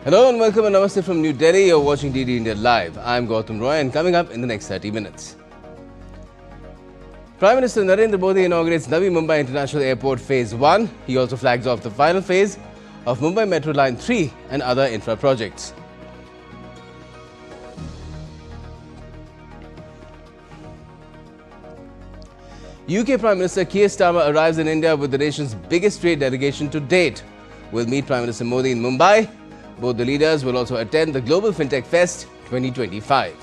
Hello and welcome and namaste from New Delhi. You're watching DD India Live. I'm Gautam Roy and coming up in the next 30 minutes. Prime Minister Narendra Modi inaugurates Navi Mumbai International Airport Phase 1. He also flags off the final phase of Mumbai Metro Line 3 and other infra projects. UK Prime Minister Keir Starmer arrives in India with the nation's biggest trade delegation to date. We'll meet Prime Minister Modi in Mumbai. Both the leaders will also attend the Global FinTech Fest 2025.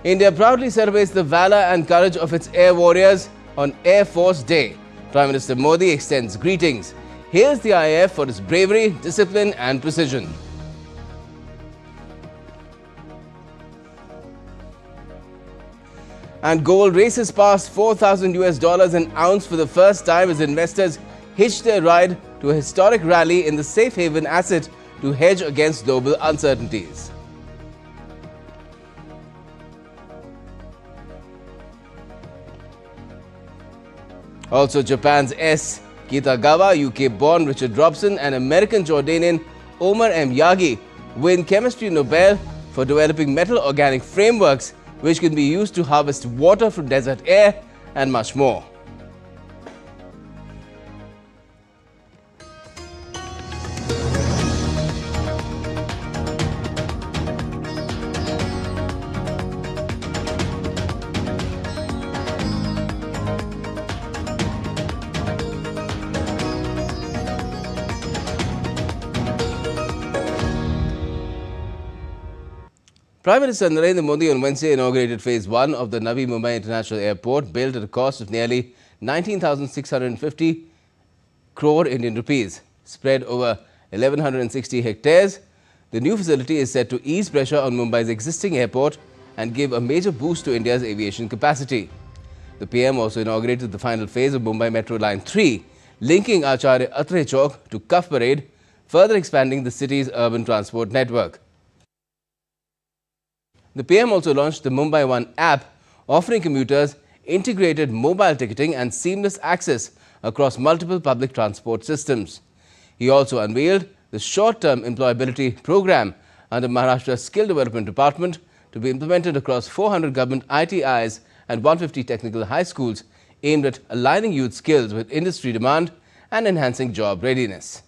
India proudly celebrates the valour and courage of its air warriors on Air Force Day. Prime Minister Modi extends greetings, hails the IAF for its bravery, discipline and precision. And gold races past $4,000 an ounce for the first time as investors hitch their ride to a historic rally in the safe haven asset to hedge against global uncertainties. Also, Japan's S. Kitagawa, UK-born Richard Robson and American-Jordanian Omar M. Yagi win Chemistry Nobel for developing metal organic frameworks which can be used to harvest water from desert air and much more. Prime Minister Narendra Modi on Wednesday inaugurated Phase 1 of the Navi Mumbai International Airport, built at a cost of nearly 19,650 crore Indian rupees. Spread over 1,160 hectares, the new facility is set to ease pressure on Mumbai's existing airport and give a major boost to India's aviation capacity. The PM also inaugurated the final phase of Mumbai Metro Line 3, linking Acharya Atre Chowk to Cuff Parade, further expanding the city's urban transport network. The PM also launched the Mumbai One app, offering commuters integrated mobile ticketing and seamless access across multiple public transport systems. He also unveiled the short-term employability program under Maharashtra's Skill Development Department to be implemented across 400 government ITIs and 150 technical high schools, aimed at aligning youth skills with industry demand and enhancing job readiness.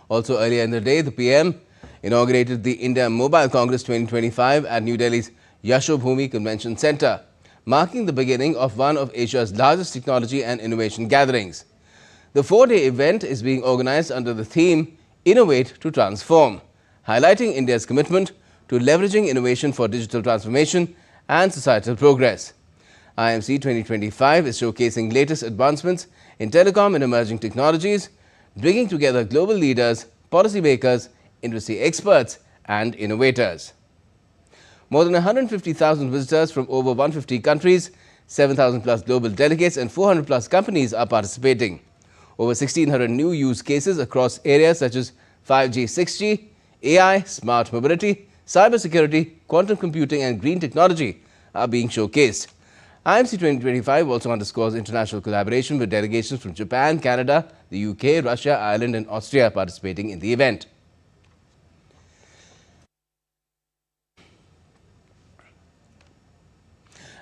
Also earlier in the day, the PM inaugurated the India Mobile Congress 2025 at New Delhi's Yashobhoomi Convention Centre, marking the beginning of one of Asia's largest technology and innovation gatherings. The four-day event is being organized under the theme Innovate to Transform, highlighting India's commitment to leveraging innovation for digital transformation and societal progress. IMC 2025 is showcasing latest advancements in telecom and emerging technologies, bringing together global leaders, policymakers, industry experts and innovators. More than 150,000 visitors from over 150 countries, 7,000 plus global delegates and 400 plus companies are participating. Over 1,600 new use cases across areas such as 5G, 6G, AI, smart mobility, cybersecurity, quantum computing and green technology are being showcased. IMC 2025 also underscores international collaboration with delegations from Japan, Canada, the UK, Russia, Ireland and Austria participating in the event.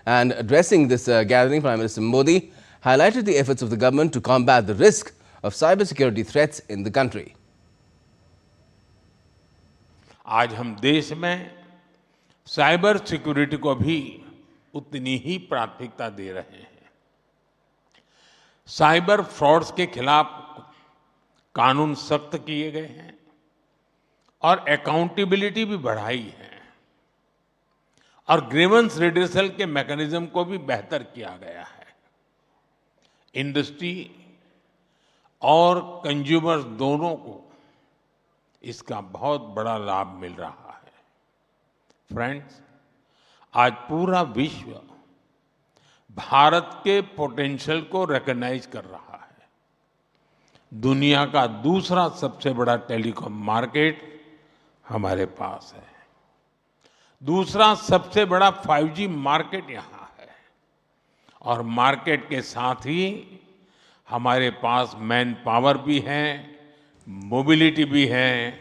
And addressing this gathering, Prime Minister Modi highlighted the efforts of the government to combat the risk of cybersecurity threats in the country. आज हम देश में cyber security को भी उतनी ही प्राथमिकता दे रहे हैं। साइबर फ्रॉड्स के खिलाफ कानून सख्त किए गए हैं और अकाउंटेबिलिटी भी बढ़ाई है और ग्रीवेंस रिड्रेसल के मैकेनिज्म को भी बेहतर किया गया है। इंडस्ट्री और कंज्यूमर्स दोनों को इसका बहुत बड़ा लाभ मिल रहा है। फ्रेंड्स, आज पूरा विश्व भारत के पोटेंशियल को रिकॉग्नाइज कर रहा है। दुनिया का दूसरा सबसे बड़ा टेलीकॉम मार्केट हमारे पास है। दूसरा सबसे बड़ा 5G मार्केट यहाँ है और मार्केट के साथ ही हमारे पास मैन पावर भी है, मोबिलिटी भी है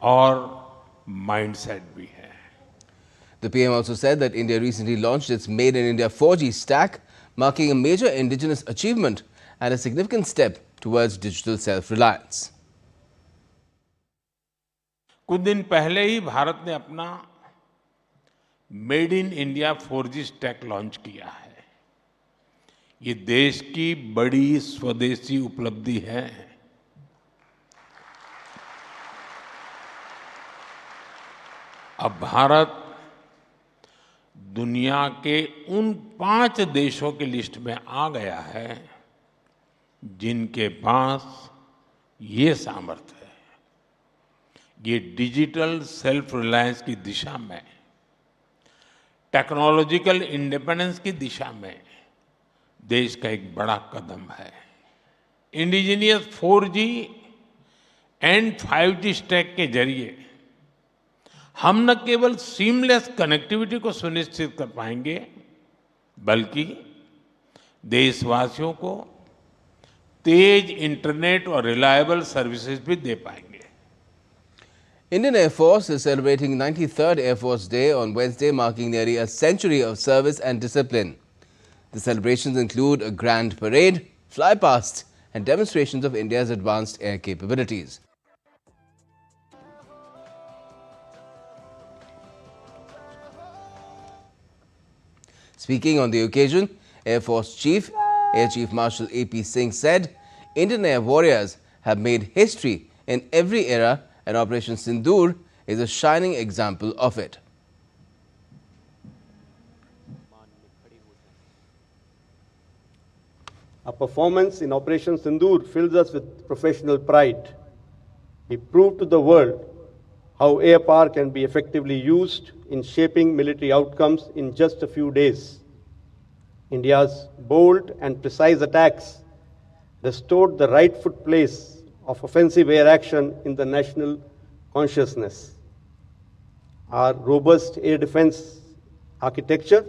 और माइंडसेट भी है. The PM also said that India recently launched its Made in India 4G stack, marking a major indigenous achievement and a significant step towards digital self-reliance. कुछ दिन पहले ही भारत ने अपना made in India 4G stack launch किया है. ये देश की बड़ी स्वदेशी उपलब्धि है. अब भारत दुनिया के उन 5 देशों की लिस्ट में आ गया है जिनके पास ये सामर्थ्य है. ये डिजिटल सेल्फ रिलायंस की दिशा में, टेक्नोलॉजिकल इंडिपेंडेंस की दिशा में देश का एक बड़ा कदम है. Indigenous 4G and 5G stack के जरिए हम न केवल सीमलेस कनेक्टिविटी को सुनिश्चित कर पाएंगे बल्कि देशवासियों को तेज इंटरनेट और रिलायबल सर्विसेज भी दे पाएंगे. Indian Air Force is celebrating 93rd Air Force Day on Wednesday, marking nearly a century of service and discipline. The celebrations include a grand parade, flypasts and demonstrations of India's advanced air capabilities. Speaking on the occasion, Air Force Chief, Air Chief Marshal A.P. Singh said, Indian air warriors have made history in every era and Operation Sindoor is a shining example of it. Our performance in Operation Sindoor fills us with professional pride. We proved to the world how air power can be effectively used in shaping military outcomes in just a few days. India's bold and precise attacks restored the rightful place of offensive air action in the national consciousness. Our robust air defense architecture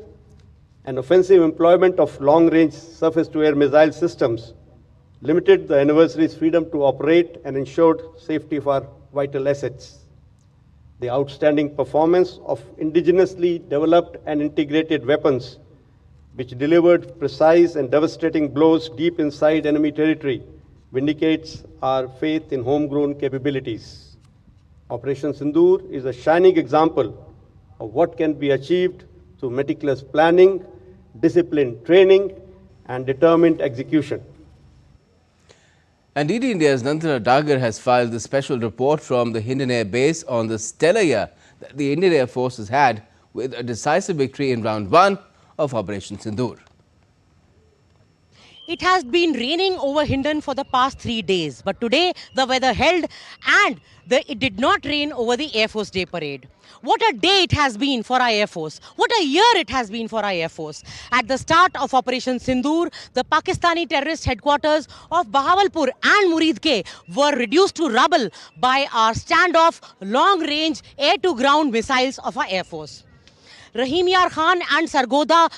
and offensive employment of long-range surface-to-air missile systems limited the adversary's freedom to operate and ensured safety of our vital assets. The outstanding performance of indigenously developed and integrated weapons, which delivered precise and devastating blows deep inside enemy territory, vindicates our faith in homegrown capabilities. Operation Sindoor is a shining example of what can be achieved through meticulous planning, disciplined training, and determined execution. And DD India's Nandana Dagar has filed the special report from the Hindan Air Base on the stellar year that the Indian Air Force has had with a decisive victory in round 1 of Operation Sindoor. It has been raining over Hindan for the past 3 days, but today the weather held and it did not rain over the Air Force Day Parade. What a day it has been for our Air Force. What a year it has been for our Air Force. At the start of Operation Sindoor, the Pakistani terrorist headquarters of Bahawalpur and Muridke were reduced to rubble by our standoff long-range air-to-ground missiles of our Air Force. Rahim Yar Khan and Sargoda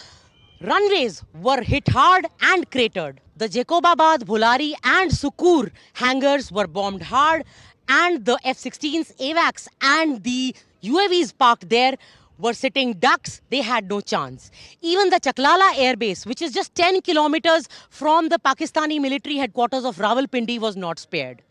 runways were hit hard and cratered. The Jacobabad, Bhulari and Sukur hangars were bombed hard, and the F-16s, AWACS and the UAVs parked there were sitting ducks. They had no chance. Even the Chaklala Air Base, which is just 10 kilometers from the Pakistani military headquarters of Rawalpindi, was not spared.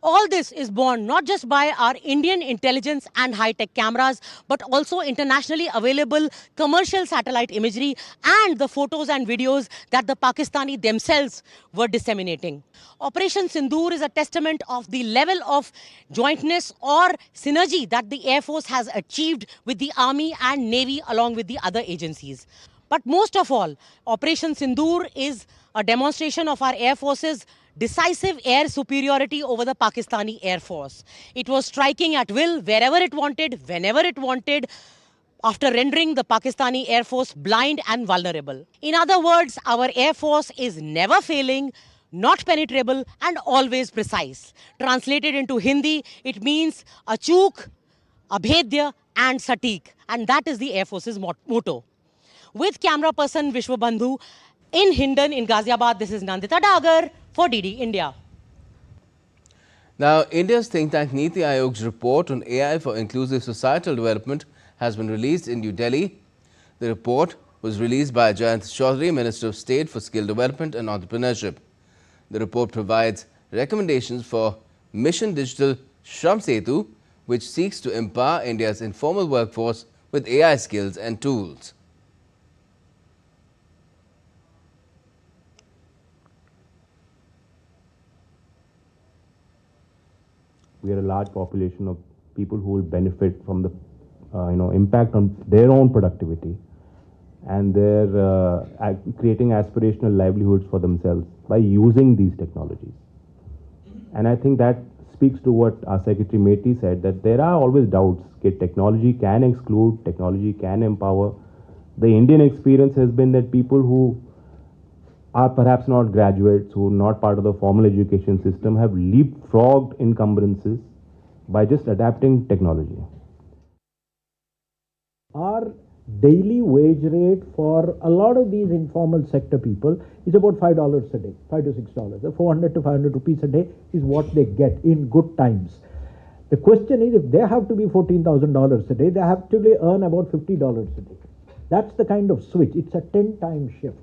All this is borne not just by our Indian intelligence and high-tech cameras, but also internationally available commercial satellite imagery and the photos and videos that the Pakistani themselves were disseminating. Operation Sindoor is a testament of the level of jointness or synergy that the Air Force has achieved with the Army and Navy along with the other agencies. But most of all, Operation Sindoor is a demonstration of our Air Force's decisive air superiority over the Pakistani Air Force. It was striking at will wherever it wanted, whenever it wanted, after rendering the Pakistani Air Force blind and vulnerable. In other words, our Air Force is never failing, not penetrable, and always precise. Translated into Hindi, it means a chook, Abhedya and Sateek. And that is the Air Force's motto. With camera person Vishwabandhu in Hindon in Ghaziabad, this is Nandita Dagar for DD India. Now, India's think tank Niti Aayog's report on AI for inclusive societal development has been released in New Delhi. The report was released by Jayant Chaudhary, Minister of State for Skill Development and Entrepreneurship. The report provides recommendations for Mission Digital Shram Setu, which seeks to empower India's informal workforce with AI skills and tools. We are a large population of people who will benefit from the impact on their own productivity and their creating aspirational livelihoods for themselves by using these technologies. And I think that speaks to what our Secretary Meti said, that there are always doubts that technology can exclude, technology can empower. The Indian experience has been that people who are perhaps not graduates, who are not part of the formal education system, have leapfrogged encumbrances by just adapting technology. Our daily wage rate for a lot of these informal sector people is about $5 a day, $5 to $6. 400 to 500 rupees a day is what they get in good times. The question is, if they have to be $14,000 a day, they have to earn about $50 a day. That's the kind of switch. It's a 10-time shift.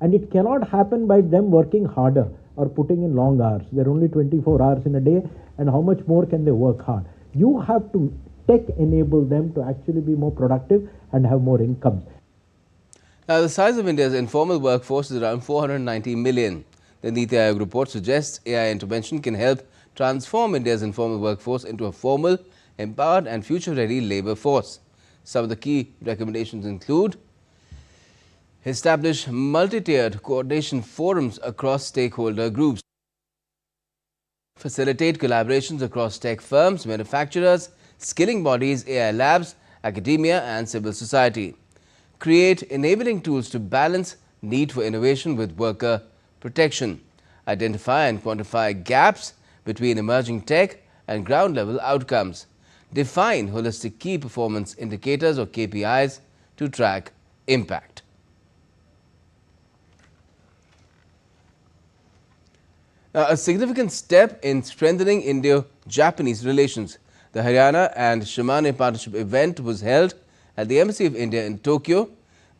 And it cannot happen by them working harder or putting in long hours. There are only 24 hours in a day, and how much more can they work hard? You have to tech enable them to actually be more productive and have more incomes. Now, the size of India's informal workforce is around 490 million. The Niti Aayog report suggests AI intervention can help transform India's informal workforce into a formal, empowered and future-ready labour force. Some of the key recommendations include: establish multi-tiered coordination forums across stakeholder groups. Facilitate collaborations across tech firms, manufacturers, skilling bodies, AI labs, academia and civil society. Create enabling tools to balance need for innovation with worker protection. Identify and quantify gaps between emerging tech and ground-level outcomes. Define holistic key performance indicators or KPIs to track impact. Now, a significant step in strengthening Indo-Japanese relations. The Haryana and Shimane Partnership event was held at the Embassy of India in Tokyo.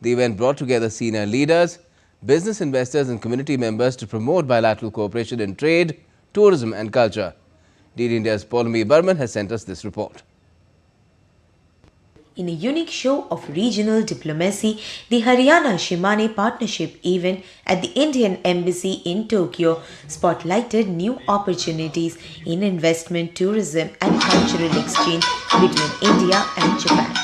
The event brought together senior leaders, business investors and community members to promote bilateral cooperation in trade, tourism and culture. DD India's Paulami Burman has sent us this report. In a unique show of regional diplomacy, the Haryana-Shimane Partnership event at the Indian Embassy in Tokyo spotlighted new opportunities in investment, tourism and cultural exchange between India and Japan.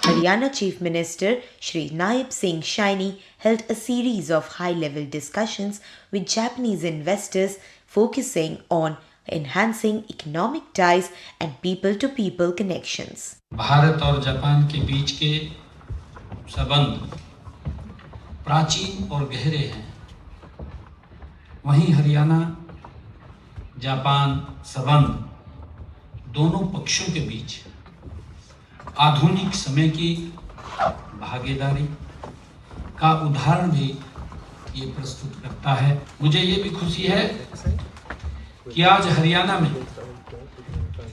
Haryana Chief Minister Shri Naib Singh Saini held a series of high-level discussions with Japanese investors focusing on enhancing economic ties and people-to-people connections. Bharat और Japan के बीच के संबंध प्राचीन और गहरे हैं। वहीं Haryana Japan संबंध दोनों पक्षों के बीच आधुनिक समय की भागीदारी का उदाहरण भी ये प्रस्तुत करता है। मुझे ये भी खुशी है कि आज हरियाणा में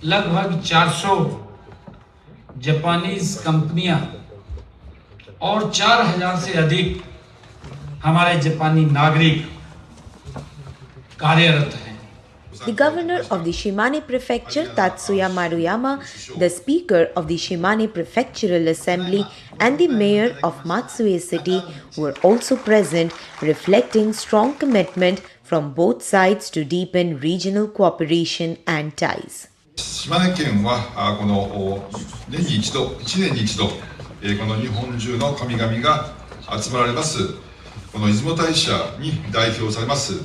लगभग 400 जापानीज कंपनियां और 4000 से अधिक हमारे जापानी नागरिक कार्यरत हैं। The governor of the Shimane Prefecture, Tatsuya Maruyama, the speaker of the Shimane Prefectural Assembly and the mayor of Matsue City were also present, reflecting strong commitment from both sides to deepen regional cooperation and ties. 島根県はこの年に一度、1年に一度、この日本中の神々が集まられますこの出雲大社に代表されます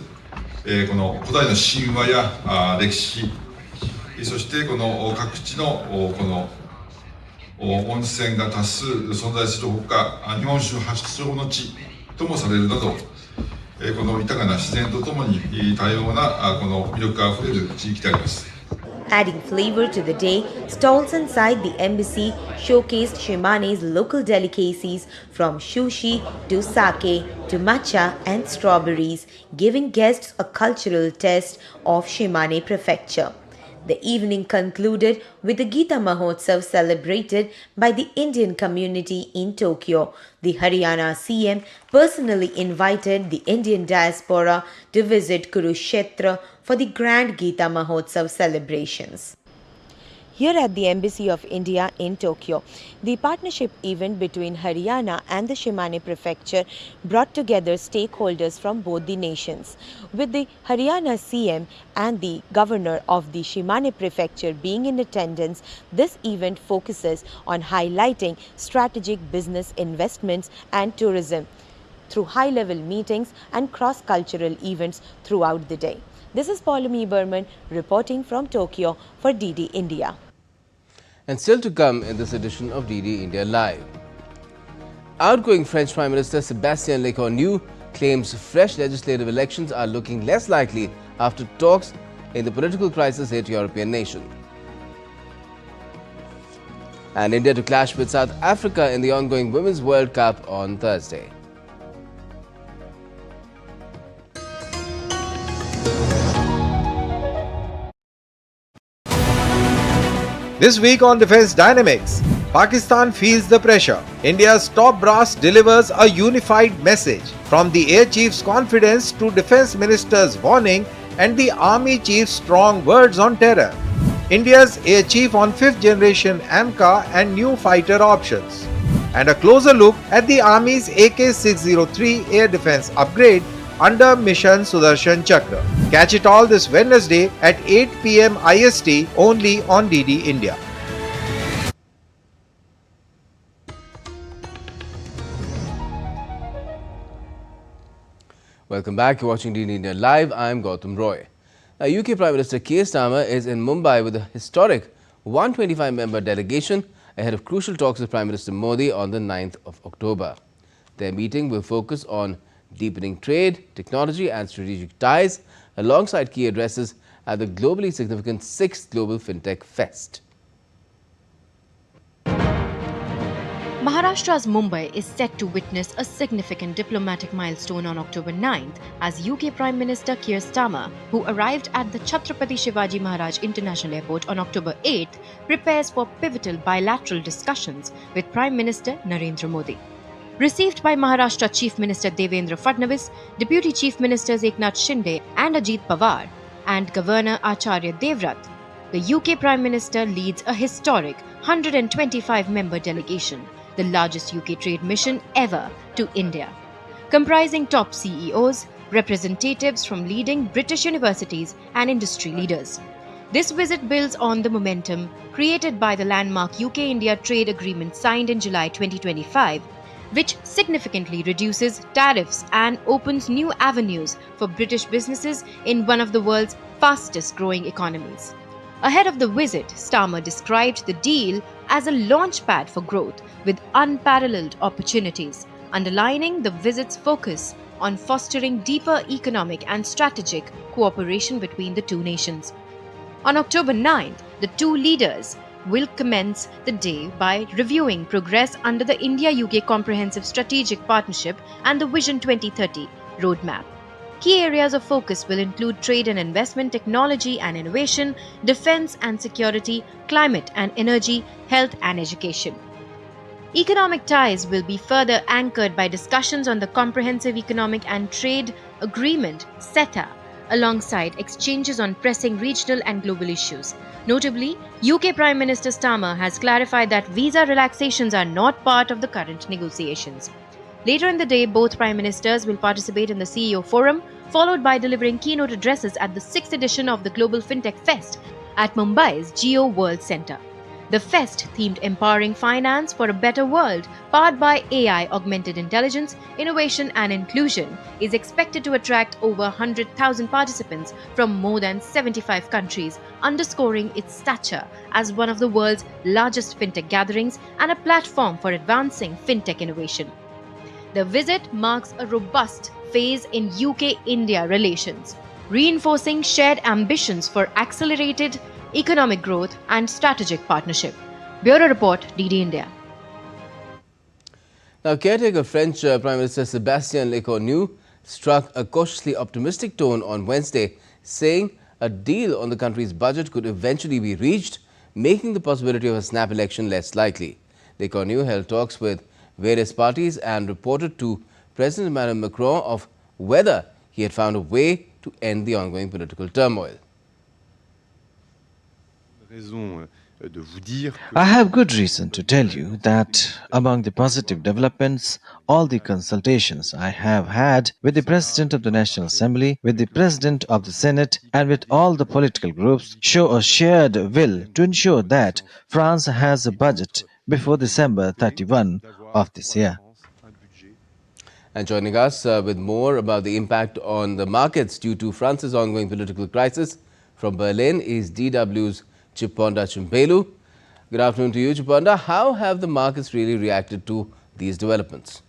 この古代の神話や歴史、そしてこの各地のこの温泉が多数存在するほか、日本酒発祥の地ともされるなど、この豊かな自然とともに多様なこの魅力あふれる地域であります。Adding flavor to the day, stalls inside the embassy showcased Shimane's local delicacies from sushi to sake to matcha and strawberries, giving guests a cultural taste of Shimane Prefecture. The evening concluded with the Gita Mahotsav celebrated by the Indian community in Tokyo. The Haryana CM personally invited the Indian diaspora to visit Kurukshetra for the grand Gita Mahotsav celebrations. Here at the Embassy of India in Tokyo, the partnership event between Haryana and the Shimane Prefecture brought together stakeholders from both the nations. With the Haryana CM and the Governor of the Shimane Prefecture being in attendance, this event focuses on highlighting strategic business investments and tourism through high-level meetings and cross-cultural events throughout the day. This is Paulami Burman reporting from Tokyo for DD India. And still to come in this edition of DD India Live. Outgoing French Prime Minister Sébastien Lecornu claims fresh legislative elections are looking less likely after talks in the political crisis hit European nation. And India to clash with South Africa in the ongoing Women's World Cup on Thursday. This week on Defence Dynamics, Pakistan feels the pressure. India's top brass delivers a unified message, from the Air Chief's confidence to Defence Minister's warning and the Army Chief's strong words on terror. India's Air Chief on 5th generation AMCA and new fighter options. And a closer look at the Army's AK-603 air defence upgrade under Mission Sudarshan Chakra. Catch it all this Wednesday at 8 PM IST only on DD India. Welcome back. You're watching DD India Live. I'm Gautam Roy. Now, UK Prime Minister Keir Starmer is in Mumbai with a historic 125-member delegation ahead of crucial talks with Prime Minister Modi on the 9th of October. Their meeting will focus on deepening trade, technology and strategic ties alongside key addresses at the globally significant 6th Global FinTech Fest. Maharashtra's Mumbai is set to witness a significant diplomatic milestone on October 9th as UK Prime Minister Keir Starmer, who arrived at the Chhatrapati Shivaji Maharaj International Airport on October 8th, prepares for pivotal bilateral discussions with Prime Minister Narendra Modi. Received by Maharashtra Chief Minister Devendra Fadnavis, Deputy Chief Ministers Eknath Shinde and Ajit Pawar, and Governor Acharya Devrat, the UK Prime Minister leads a historic 125-member delegation, the largest UK trade mission ever to India, comprising top CEOs, representatives from leading British universities and industry leaders. This visit builds on the momentum created by the landmark UK-India trade agreement signed in July 2025, which significantly reduces tariffs and opens new avenues for British businesses in one of the world's fastest-growing economies. Ahead of the visit, Starmer described the deal as a launchpad for growth with unparalleled opportunities, underlining the visit's focus on fostering deeper economic and strategic cooperation between the two nations. On October 9th, the two leaders will commence the day by reviewing progress under the India-UK Comprehensive Strategic Partnership and the Vision 2030 roadmap. Key areas of focus will include trade and investment, technology and innovation, defense and security, climate and energy, health and education. Economic ties will be further anchored by discussions on the Comprehensive Economic and Trade Agreement (CETA), alongside exchanges on pressing regional and global issues. Notably, UK Prime Minister Starmer has clarified that visa relaxations are not part of the current negotiations. Later in the day, both Prime Ministers will participate in the CEO Forum, followed by delivering keynote addresses at the 6th edition of the Global FinTech Fest at Mumbai's Geo World Centre. The fest, themed Empowering Finance for a Better World, powered by AI, augmented intelligence, innovation and inclusion, is expected to attract over 100,000 participants from more than 75 countries, underscoring its stature as one of the world's largest fintech gatherings and a platform for advancing fintech innovation. The visit marks a robust phase in UK-India relations. reinforcing shared ambitions for accelerated economic growth and strategic partnership. Bureau Report, DD India. Now, caretaker French Prime Minister Sébastien Lecornu struck a cautiously optimistic tone on Wednesday, saying a deal on the country's budget could eventually be reached, making the possibility of a snap election less likely. Lecornu held talks with various parties and reported to President Emmanuel Macron of whether he had found a way to end the ongoing political turmoil. I have good reason to tell you that among the positive developments, all the consultations I have had with the President of the National Assembly, with the President of the Senate and with all the political groups show a shared will to ensure that France has a budget before December 31 of this year. And joining us with more about the impact on the markets due to France's ongoing political crisis from Berlin is DW's Chiponda Chimbelu. Good afternoon to you, Chiponda. How have the markets really reacted to these developments?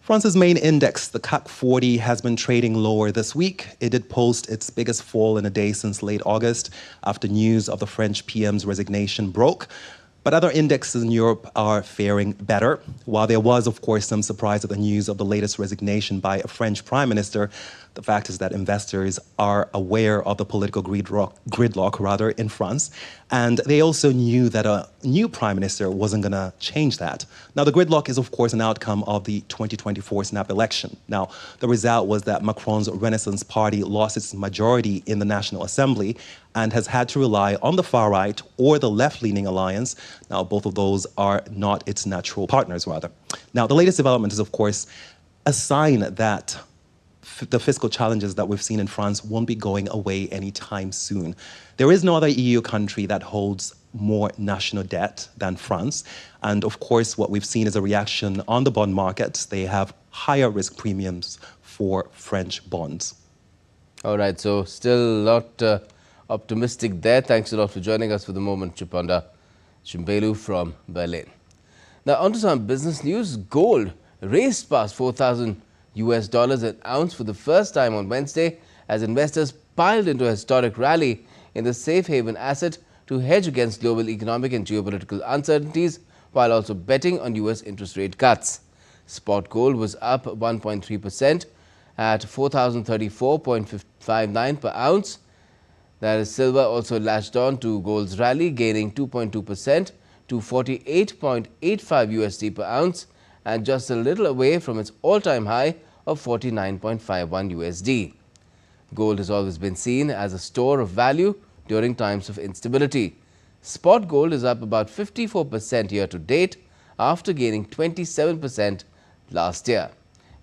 France's main index, the CAC 40, has been trading lower this week. It did post its biggest fall in a day since late August after news of the French PM's resignation broke. But other indexes in Europe are faring better. While there was, of course, some surprise at the news of the latest resignation by a French prime minister, the fact is that investors are aware of the political gridlock in France, and they also knew that a new prime minister wasn't going to change that. Now, the gridlock is, of course, an outcome of the 2024 snap election. Now, the result was that Macron's Renaissance Party lost its majority in the National Assembly and has had to rely on the far right or the left-leaning alliance. Now, both of those are not its natural partners, rather. Now, the latest development is, of course, a sign that the fiscal challenges that we've seen in France won't be going away anytime soon. There is no other EU country that holds more national debt than France. And of course, what we've seen is a reaction on the bond markets. They have higher risk premiums for French bonds. All right, so still a lot optimistic there. Thanks a lot for joining us for the moment, Chiponda Chimbelu from Berlin. Now, on to some business news. Gold raced past $4,000 an ounce for the first time on Wednesday as investors piled into a historic rally in the safe haven asset to hedge against global economic and geopolitical uncertainties while also betting on US interest rate cuts. Spot gold was up 1.3% at $4,034.59 per ounce. That is, silver also latched on to gold's rally, gaining 2.2% to $48.85 per ounce, and just a little away from its all-time high of $49.51. Gold has always been seen as a store of value during times of instability. Spot gold is up about 54% year to date after gaining 27% last year.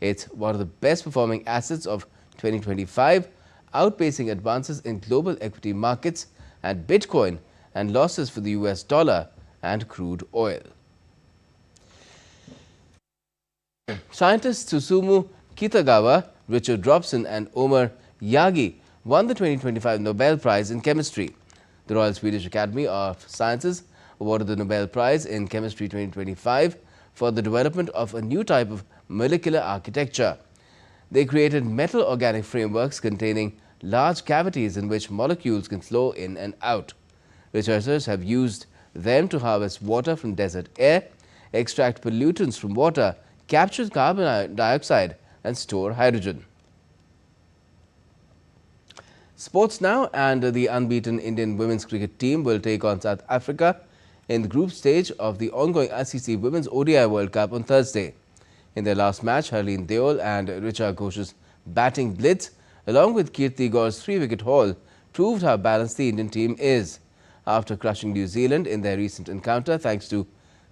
It's one of the best performing assets of 2025, outpacing advances in global equity markets and Bitcoin and losses for the US dollar and crude oil. Scientists Susumu Kitagawa, Richard Robson and Omar Yagi won the 2025 Nobel Prize in Chemistry. The Royal Swedish Academy of Sciences awarded the Nobel Prize in Chemistry 2025 for the development of a new type of molecular architecture. They created metal organic frameworks containing large cavities in which molecules can flow in and out. Researchers have used them to harvest water from desert air, extract pollutants from water, capture carbon dioxide and store hydrogen. Sports now, and the unbeaten Indian women's cricket team will take on South Africa in the group stage of the ongoing ICC Women's ODI World Cup on Thursday. In their last match, Harleen Deol and Richa Ghosh's batting blitz, along with Kirti Gaur's 3-wicket haul, proved how balanced the Indian team is. After crushing New Zealand in their recent encounter, thanks to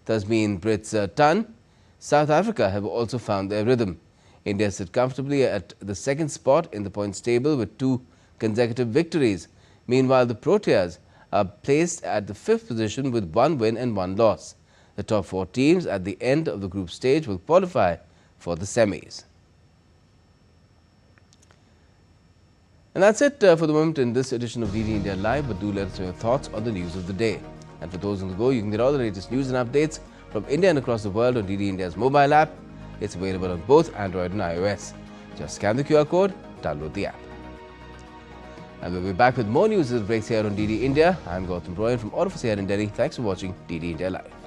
Tasmeen Brits Tan, South Africa have also found their rhythm. India sit comfortably at the second spot in the points table with 2 consecutive victories. Meanwhile, the Proteas are placed at the 5th position with 1 win and 1 loss. The top 4 teams at the end of the group stage will qualify for the semis. And that's it for the moment in this edition of DD India Live, but do let us know your thoughts on the news of the day. And for those on the go, you can get all the latest news and updates from India and across the world on DD India's mobile app. It's available on both Android and iOS. Just scan the QR code, download the app. And we'll be back with more news as it breaks here on DD India. I'm Gautam Royan from all of us here in Delhi. Thanks for watching DD India Live.